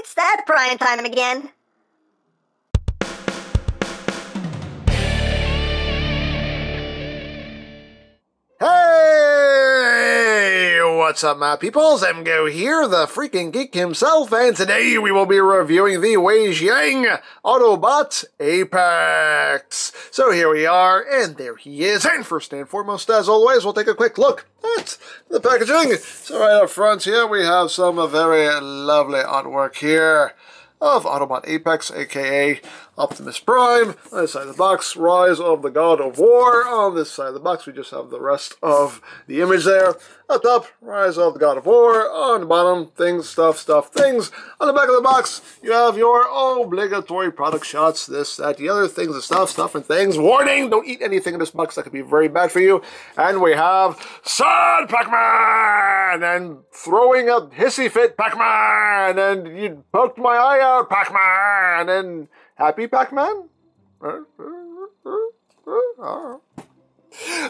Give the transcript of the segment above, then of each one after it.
It's that prime time again. Hey! What's up, my peoples? MGO here, the freaking geek himself, and today we will be reviewing the Weijiang Autobot Apex. So here we are, and there he is. And first and foremost, as always, we'll take a quick look at the packaging. So right up front here, we have some very lovely artwork here of Autobot Apex, aka Optimus Prime. On this side of the box, Rise of the God of War. On this side of the box, we just have the rest of the image there. Up top, Rise of the God of War. On the bottom, things, stuff, things. On the back of the box, you have your obligatory product shots, this, that, the other, things and stuff and things. Warning, don't eat anything in this box, that could be very bad for you. And we have Sad Pac-Man! And throwing a hissy fit Pac-Man! And you poked my eye out, Pac-Man! And Happy Pac-Man?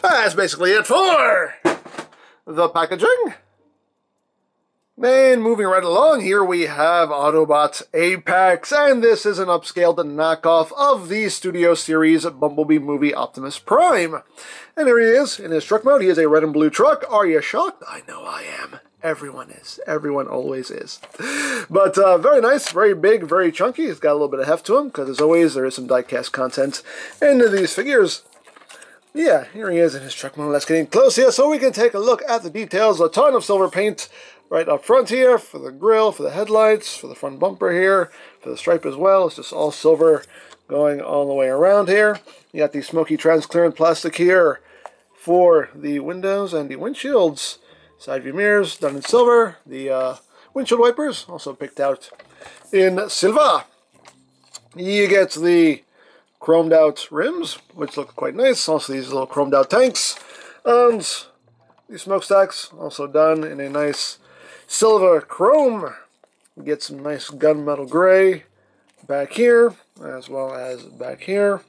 That's basically it for the packaging. And moving right along, here we have Autobots Apex, and this is an upscaled knockoff of the Studio Series Bumblebee movie Optimus Prime. And here he is, in his truck mode. He is a red and blue truck. Are you shocked? I know I am. Everyone is. Everyone always is. But very nice, very big, very chunky. He's got a little bit of heft to him, because as always, there is some die-cast content into these figures. Yeah, here he is in his truck mode. Let's get in close here so we can take a look at the details. A ton of silver paint right up front here for the grille, for the headlights, for the front bumper here, for the stripe as well. It's just all silver going all the way around here. You got the smoky transparent plastic here for the windows and the windshields. Side view mirrors done in silver. The windshield wipers also picked out in silver. You get the chromed out rims, which look quite nice. Also these little chromed out tanks. And the smokestacks also done in a nice silver chrome. You get some nice gunmetal gray back here, as well as back here.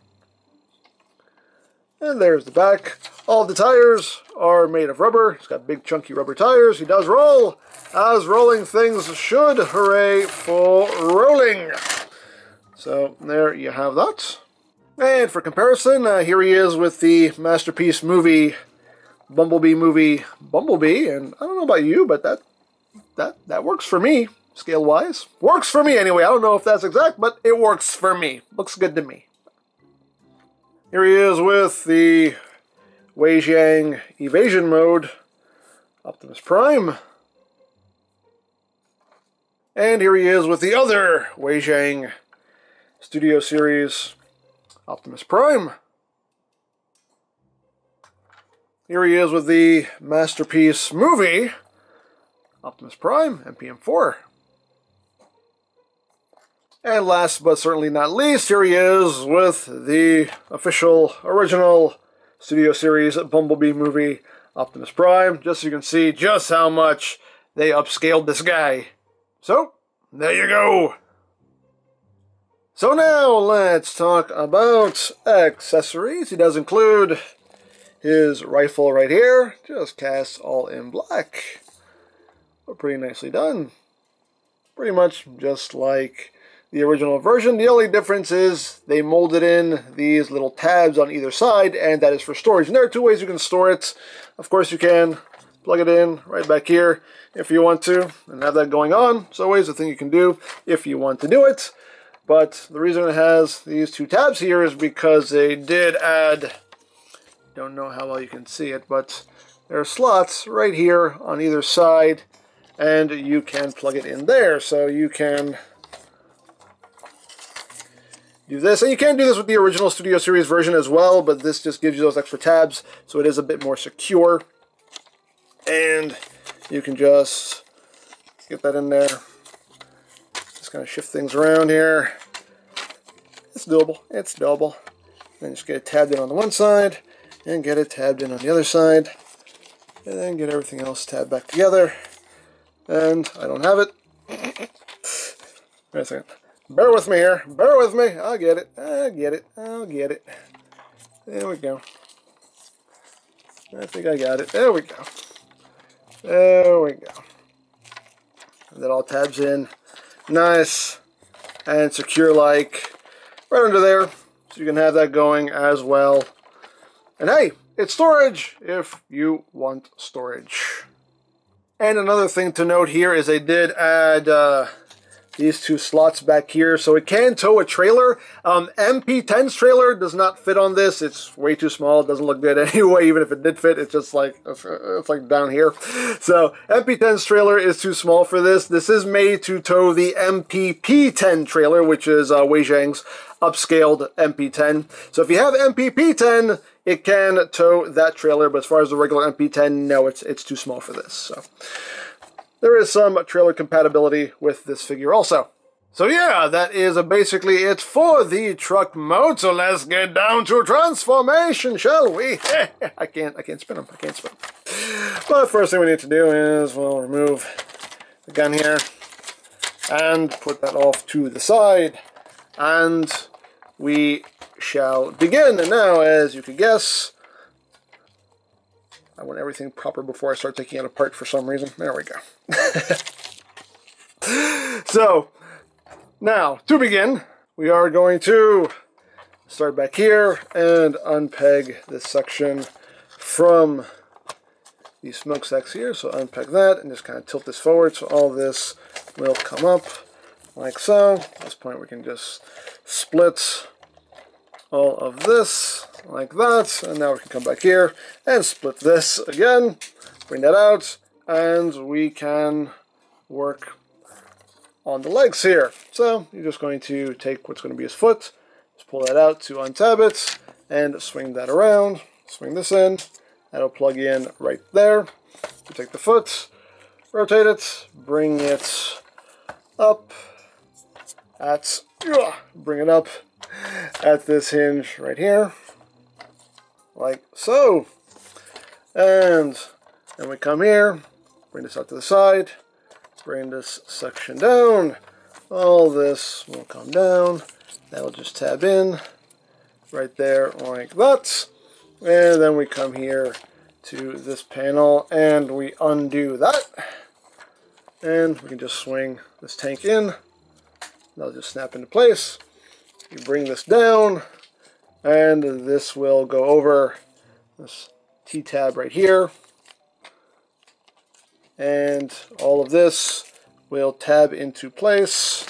And there's the back. All the tires are made of rubber. He's got big chunky rubber tires. He does roll, as rolling things should. Hooray for rolling. So there you have that. And for comparison, here he is with the Masterpiece movie, Bumblebee movie, Bumblebee. And I don't know about you, but that works for me, scale-wise. Works for me anyway. I don't know if that's exact, but it works for me. Looks good to me. Here he is with the Weijiang Evasion mode, Optimus Prime. And here he is with the other Weijiang Studio Series, Optimus Prime. Here he is with the Masterpiece movie, Optimus Prime, MPM4. And last but certainly not least, here he is with the official, original Studio Series Bumblebee movie, Optimus Prime. Just so you can see just how much they upscaled this guy. So, there you go. So now, let's talk about accessories. He does include his rifle right here, just cast all in black. But pretty nicely done. Pretty much just like the original version. The only difference is they molded in these little tabs on either side, and that is for storage. And there are two ways you can store it. Of course, you can plug it in right back here if you want to, and have that going on. It's always a thing you can do if you want to do it. But the reason it has these two tabs here is because they did add, don't know how well you can see it, but there are slots right here on either side, and you can plug it in there. So you can do this, and you can do this with the original Studio Series version as well, but this just gives you those extra tabs, so it is a bit more secure. And you can just get that in there. Just kind of shift things around here. It's doable. It's doable. Then just get it tabbed in on the one side, and get it tabbed in on the other side, and then get everything else tabbed back together. And I don't have it. Wait a second. Bear with me here. Bear with me. I'll get it. I'll get it. I'll get it. There we go. I think I got it. There we go. There we go. And that all tabs in nice and secure like right under there. So you can have that going as well. And hey, it's storage if you want storage. And another thing to note here is they did add these two slots back here, so it can tow a trailer. MP10's trailer does not fit on this. It's way too small. It doesn't look good anyway. Even if it did fit, it's just like it's like down here. So MP10's trailer is too small for this. This is made to tow the MPP10 trailer, which is Weijiang's upscaled MP10. So if you have MPP10, it can tow that trailer. But as far as the regular MP10, no, it's too small for this. So there is some trailer compatibility with this figure also. So yeah, that is basically it for the truck mode. So let's get down to transformation, shall we? I can't spin them. I can't spin them. But first thing we need to do is, we'll remove the gun here and put that off to the side. And we shall begin. And now, as you can guess, I want everything proper before I start taking it apart for some reason. There we go. So, now, to begin, we are going to start back here and unpeg this section from the smokestacks here. So unpeg that and just kind of tilt this forward so all this will come up like so. At this point we can just split all of this like that, and now we can come back here and split this again, bring that out, and we can work on the legs here. So you're just going to take what's going to be his foot, just pull that out to untab it, and swing that around, swing this in, that'll plug in right there. You take the foot, rotate it, bring it up bring it up at this hinge right here, like so. And then we come here, bring this out to the side, bring this section down. All this will come down. That'll just tab in right there like that. And then we come here to this panel and we undo that. And we can just swing this tank in. That'll just snap into place. You bring this down, and this will go over this T-tab right here. And all of this will tab into place,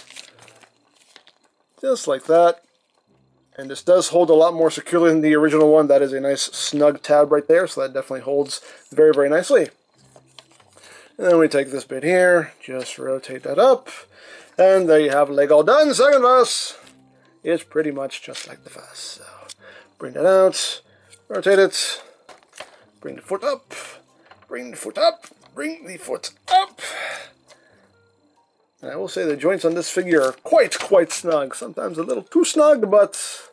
just like that. And this does hold a lot more securely than the original one. That is a nice snug tab right there, so that definitely holds very, very nicely. And then we take this bit here, just rotate that up, and there you have leg all done. Second verse is pretty much just like the first. So bring that out, rotate it, bring the foot up, bring the foot up, bring the foot up. And I will say the joints on this figure are quite snug. Sometimes a little too snug, but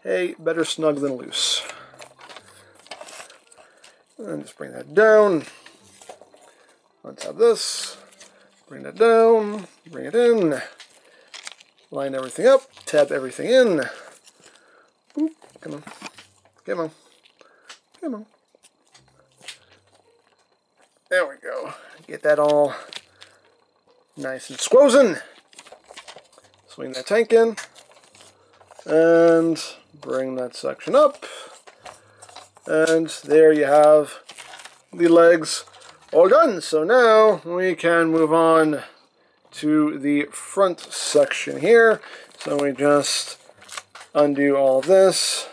hey, better snug than loose. And just bring that down. Untap this. Bring that down. Bring it in. Line everything up. Tab everything in. Boop. Come on. Come on. Come on. There we go. Get that all nice and squozen. Swing that tank in. And bring that section up. And there you have the legs all done. So now we can move on to the front section here. So we just undo all of this,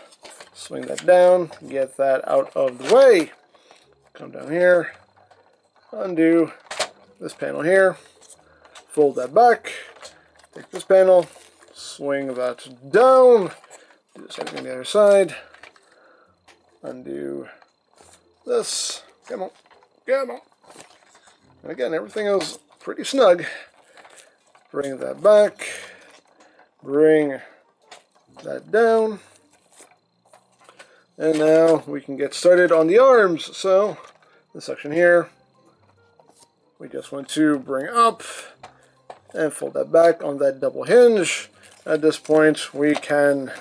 swing that down, get that out of the way. Come down here, undo this panel here, fold that back, take this panel, swing that down, do the same thing on the other side. Undo this. Come on. Come on. And again, everything is pretty snug. Bring that back. Bring that down. And now we can get started on the arms. So, this section here, we just want to bring up and fold that back on that double hinge. At this point, we can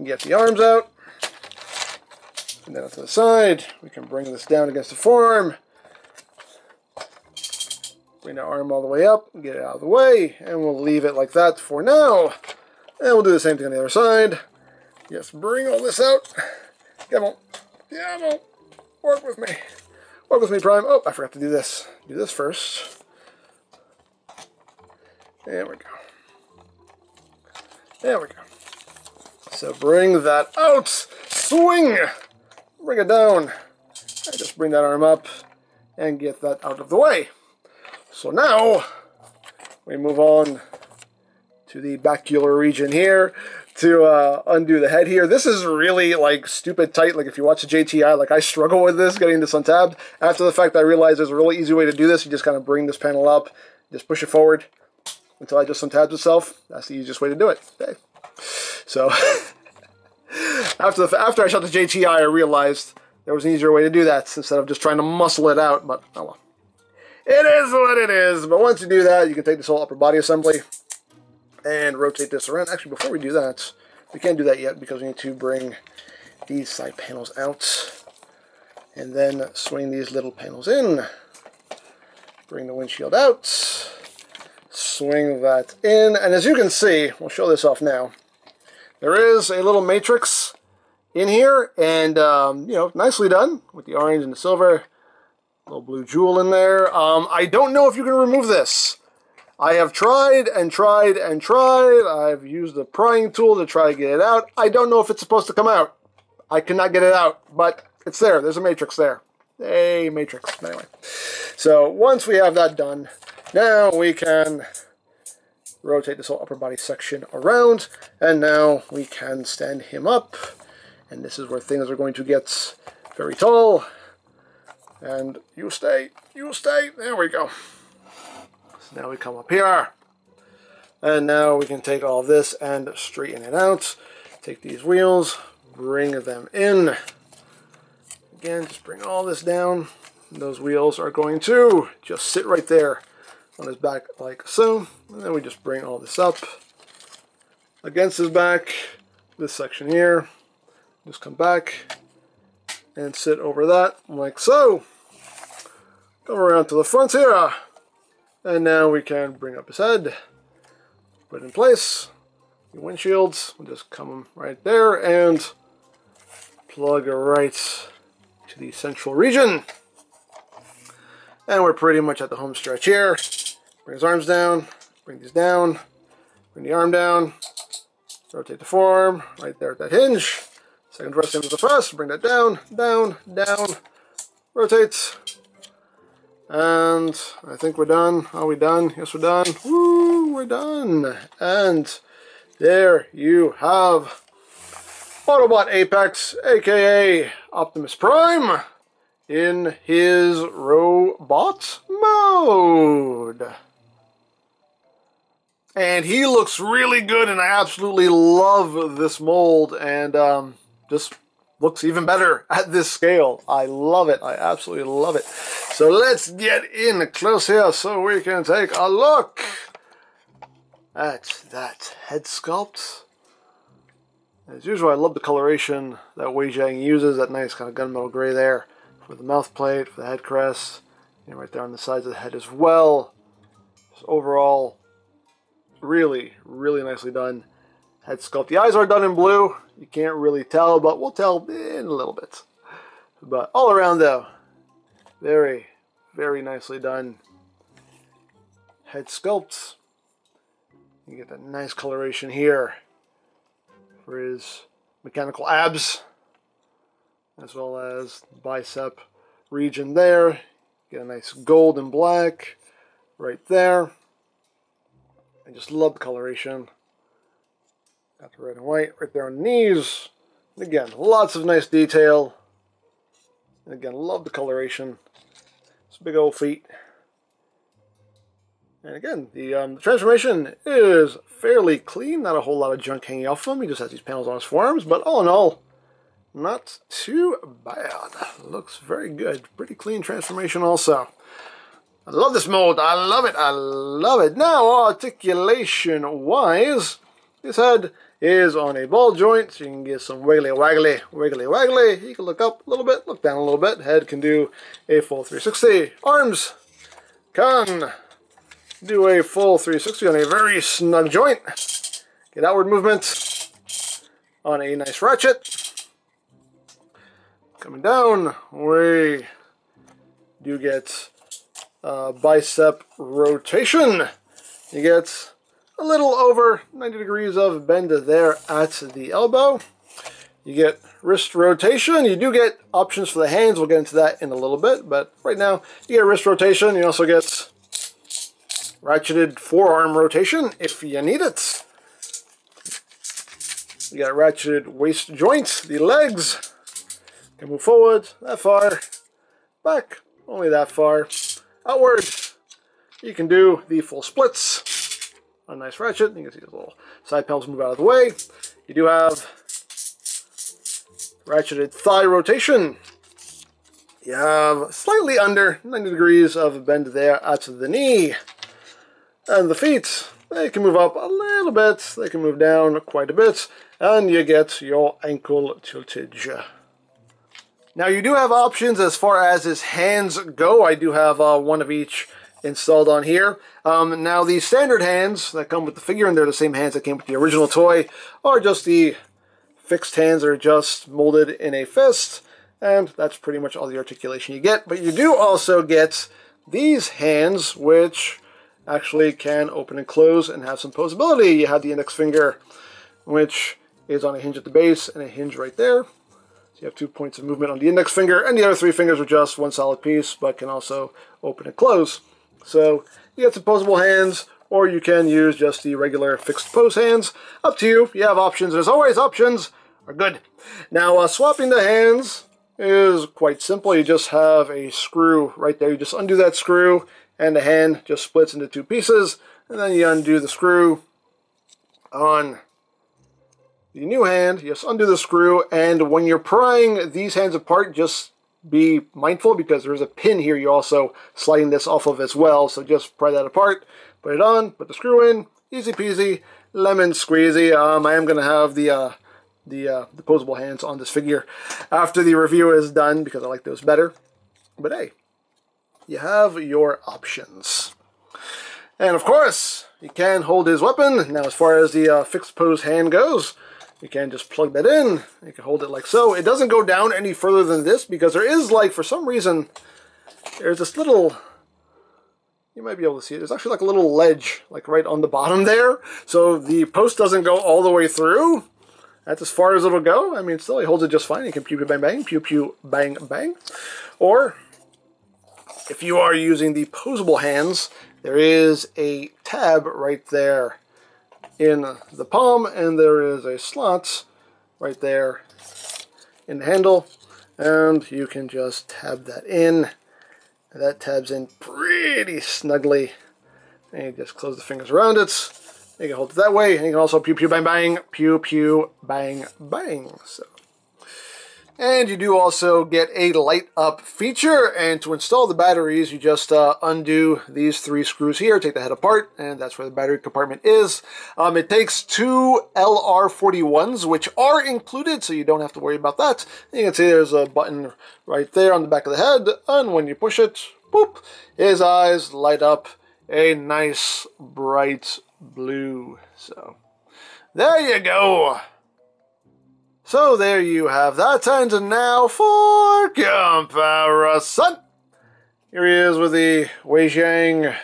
get the arms out. And then to the side, we can bring this down against the form. bring the arm all the way up, get it out of the way, and we'll leave it like that for now. And we'll do the same thing on the other side. Just bring all this out. Come on. Come on. Work with me. Work with me, Prime. Oh, I forgot to do this. Do this first. There we go. There we go. So bring that out. Swing. Bring it down. And just bring that arm up and get that out of the way. So now we move on to the bacular region here to undo the head here. This is really like stupid tight. Like if you watch the JTI, like I struggle with this, getting this untabbed. After the fact, I realized there's a really easy way to do this. You just kind of bring this panel up, just push it forward until it just untabs itself. That's the easiest way to do it. Okay. So after I shot the JTI, I realized there was an easier way to do that instead of just trying to muscle it out. But oh well. It is what it is. But once you do that, you can take this whole upper body assembly and rotate this around. Actually, before we do that, we can't do that yet because we need to bring these side panels out and then swing these little panels in. Bring the windshield out. Swing that in. And as you can see, we'll show this off now. There is a little matrix in here, and you know, nicely done with the orange and the silver. Little blue jewel in there. I don't know if you can remove this. I have tried and tried and tried. I've used the prying tool to try to get it out. I don't know if it's supposed to come out. I cannot get it out, but it's there. There's a matrix there. A matrix. Anyway. So once we have that done, now we can rotate this whole upper body section around, and now we can stand him up. And this is where things are going to get very tall. And you stay, there we go. So now we come up here, and now we can take all of this and straighten it out. Take these wheels, bring them in. Again, just bring all this down. And those wheels are going to just sit right there on his back like so. And then we just bring all this up against his back, this section here. Just come back and sit over that like so. Come around to the front here. And now we can bring up his head, put it in place. The windshields, we'll just come right there and plug it right to the central region. And we're pretty much at the home stretch here. Bring his arms down, bring these down, bring the arm down, rotate the forearm right there at that hinge. Second thrust into the thrust, bring that down, down, down, rotate. And I think we're done. Are we done? Yes, we're done. Woo, we're done. And there you have Autobot Apex, aka Optimus Prime, in his robot mode. And he looks really good, and I absolutely love this mold, and just looks even better at this scale. I love it. I absolutely love it. So let's get in close here so we can take a look at that head sculpt. As usual, I love the coloration that Wei Jiang uses, that nice kind of gunmetal gray there for the mouth plate, for the head crest, and right there on the sides of the head as well. Just overall, really, really nicely done head sculpt. The eyes are done in blue. You can't really tell, but we'll tell in a little bit. But all around though, very, very nicely done head sculpt. You get that nice coloration here for his mechanical abs, as well as bicep region there. Get a nice gold and black right there. I just love the coloration. Got the red and white right there on the knees. And again, lots of nice detail. And again, love the coloration. It's big old feet. And again, the transformation is fairly clean. Not a whole lot of junk hanging off him. He just has these panels on his forearms. But all in all, not too bad. Looks very good. Pretty clean transformation also. I love this mold. I love it. I love it. Now, articulation-wise, his head is on a ball joint, so you can get some wiggly waggly, wiggly waggly. You can look up a little bit, look down a little bit. Head can do a full 360. Arms can do a full 360 on a very snug joint. Get outward movement on a nice ratchet. Coming down, we do get bicep rotation. You get a little over 90 degrees of bend there at the elbow. You get wrist rotation. You do get options for the hands. We'll get into that in a little bit, but right now you get wrist rotation. You also get ratcheted forearm rotation if you need it. You got ratcheted waist joints, the legs. Can move forward, that far, back, only that far, outward. You can do the full splits. A nice ratchet. You can see the little side panels move out of the way. You do have ratcheted thigh rotation. You have slightly under 90 degrees of bend there at the knee. And the feet, they can move up a little bit, they can move down quite a bit, and you get your ankle tiltage. Now you do have options as far as his hands go. I do have one of each installed on here. Now the standard hands that come with the figure, and they're the same hands that came with the original toy, are just the fixed hands that are just molded in a fist, and that's pretty much all the articulation you get. But you do also get these hands, which actually can open and close and have some posability. You have the index finger, which is on a hinge at the base and a hinge right there. So you have 2 points of movement on the index finger, and the other 3 fingers are just one solid piece, but can also open and close. So you get some posable hands, or you can use just the regular fixed pose hands. Up to you. You have options. As always, options are good. Now, swapping the hands is quite simple. You just have a screw right there. You just undo that screw, and the hand just splits into 2 pieces, and then you undo the screw on the new hand. You just undo the screw, and when you're prying these hands apart, just be mindful because there's a pin here you're also sliding this off of as well, so just pry that apart, put it on, put the screw in, easy peasy, lemon squeezy. I am going to have the posable hands on this figure after the review is done because I like those better, but hey, you have your options. And of course, you can hold his weapon. Now, as far as the fixed pose hand goes, you can just plug that in. You can hold it like so. It doesn't go down any further than this because there is, like, for some reason, there's this little, you might be able to see it, there's actually like a little ledge, like right on the bottom there. So the post doesn't go all the way through. That's as far as it'll go. I mean, still, he holds it just fine. You can pew pew bang bang, pew pew bang bang. Or, if you are using the posable hands, there is a tab right there in the palm, and there is a slot right there in the handle, and you can just tab that in. And that tabs in pretty snugly, and you just close the fingers around it. You can hold it that way, and you can also pew pew bang bang, pew pew bang bang. So. And you do also get a light up feature, and to install the batteries, you just undo these 3 screws here, take the head apart, and that's where the battery compartment is. It takes 2 LR41s, which are included, so you don't have to worry about that. And you can see there's a button right there on the back of the head, and when you push it, boop, his eyes light up a nice bright blue. So, there you go. So there you have that, and now for comparison. Here he is with the Wei Zhang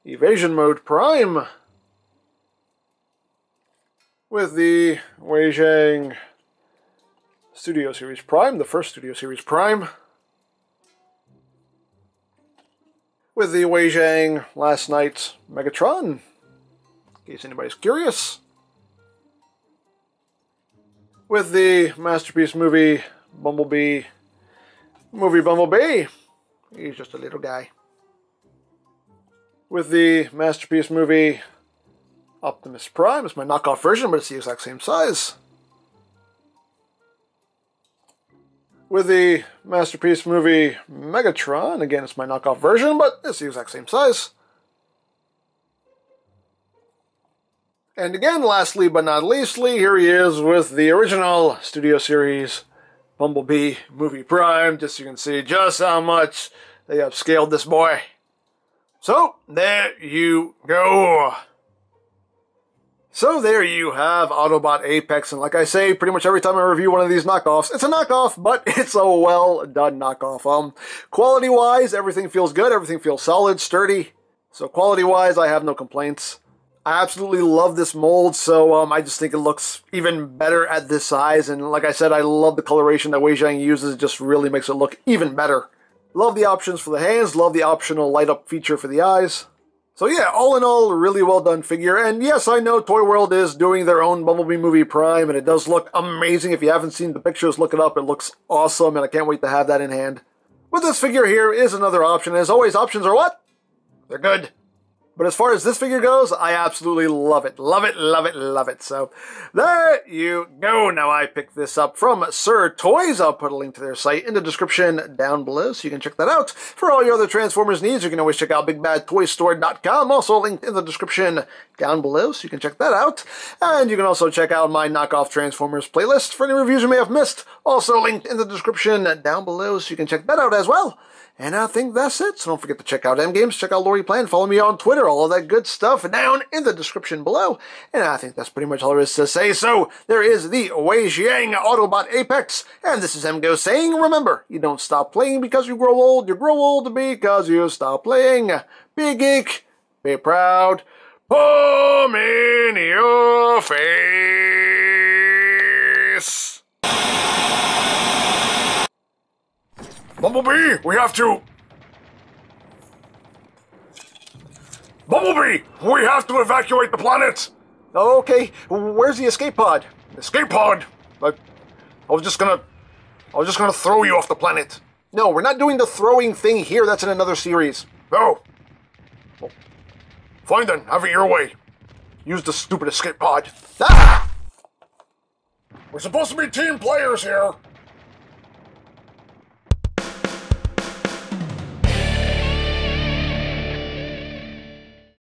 Evasion Mode Prime, with the Wei Zhang Studio Series Prime, the first Studio Series Prime, with the Wei Zhang Last Night Megatron, in case anybody's curious, with the Masterpiece movie Bumblebee, he's just a little guy, with the Masterpiece movie Optimus Prime, it's my knockoff version, but it's the exact same size, with the Masterpiece movie Megatron, again it's my knockoff version, but it's the exact same size. And again, lastly but not leastly, here he is with the original Studio Series Bumblebee Movie Prime, just so you can see just how much they upscaled this boy. So, there you go. So there you have Autobot Apex, and like I say, pretty much every time I review one of these knockoffs, it's a knockoff, but it's a well-done knockoff. Quality-wise, everything feels good, everything feels solid, sturdy. So quality-wise, I have no complaints. I absolutely love this mold, so I just think it looks even better at this size, and like I said, I love the coloration that Wei Jiang uses, it just really makes it look even better. Love the options for the hands, love the optional light-up feature for the eyes. So yeah, all in all, a really well done figure, and yes, I know Toy World is doing their own Bumblebee movie Prime, and it does look amazing. If you haven't seen the pictures, look it up, it looks awesome, and I can't wait to have that in hand. But this figure here is another option, and as always, options are what? They're good. But as far as this figure goes, I absolutely love it. Love it, love it, love it. So, there you go. Now, I picked this up from Sir Toys. I'll put a link to their site in the description down below, so you can check that out. For all your other Transformers needs, you can always check out BigBadToyStore.com. Also linked in the description down below, so you can check that out. And you can also check out my Knockoff Transformers playlist for any reviews you may have missed. Also linked in the description down below, so you can check that out as well. And I think that's it. So don't forget to check out M-Games, check out Lori Plan, follow me on Twitter, all of that good stuff down in the description below. And I think that's pretty much all there is to say. So there is the Wei Jiang Autobot Apex. And this is M-Go saying, remember, you don't stop playing because you grow old because you stop playing. Be geek, be proud, palm in your face. Bumblebee, we have to... Bumblebee, we have to evacuate the planet! Okay, where's the escape pod? Escape pod? I was just gonna throw you off the planet. No, we're not doing the throwing thing here, that's in another series. No. Well, fine then, have it your way. Use the stupid escape pod. Ah! We're supposed to be team players here.